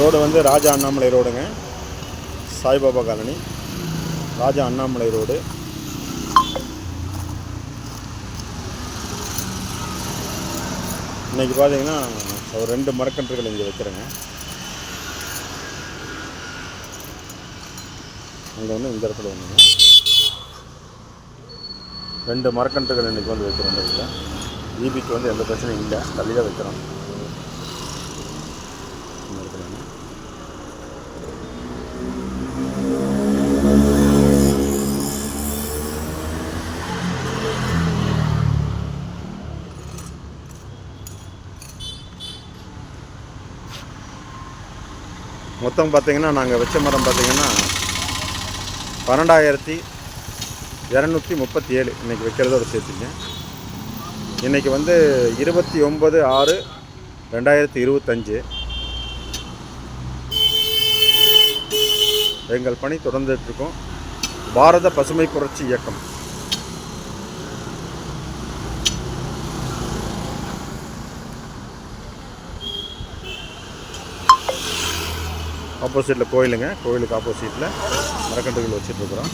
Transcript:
Road வந்து ராஜா அண்ணாமலை ரோடுங்க. Saibaba colony, ராஜா Annamalai road. இன்றைக்கி பார்த்தீங்கன்னா ஒரு 2 மரக்கன்றுகள் இங்கே வைக்கிறேங்க. அங்கே வந்து இந்த இடத்துல ஒன்றுங்க, 2 மரக்கன்றுகள் இன்றைக்கி வந்து வைக்கிறோம். இந்த இடத்துல ஈபிக்கு வந்து எந்த பிரச்சனையும் இல்லை, தள்ளி தான் வைக்கிறோம். இந்த இடத்துல மொத்தம் பார்த்திங்கன்னா நாங்கள் வச்ச மரம் பார்த்திங்கன்னா 12,237 இன்றைக்கி வைக்கிறதோட சேர்த்துங்க. இன்றைக்கி வந்து 29/6/2025. எங்கள் பணி தொடர்ந்துட்டுருக்கோம். பாரத பசுமை புரட்சி இயக்கம். ஆப்போசிட்டில் கோயிலுங்க, கோயிலுக்கு ஆப்போசிட்டில் மரக்கன்றுகள் வச்சிட்ருக்குறோம்.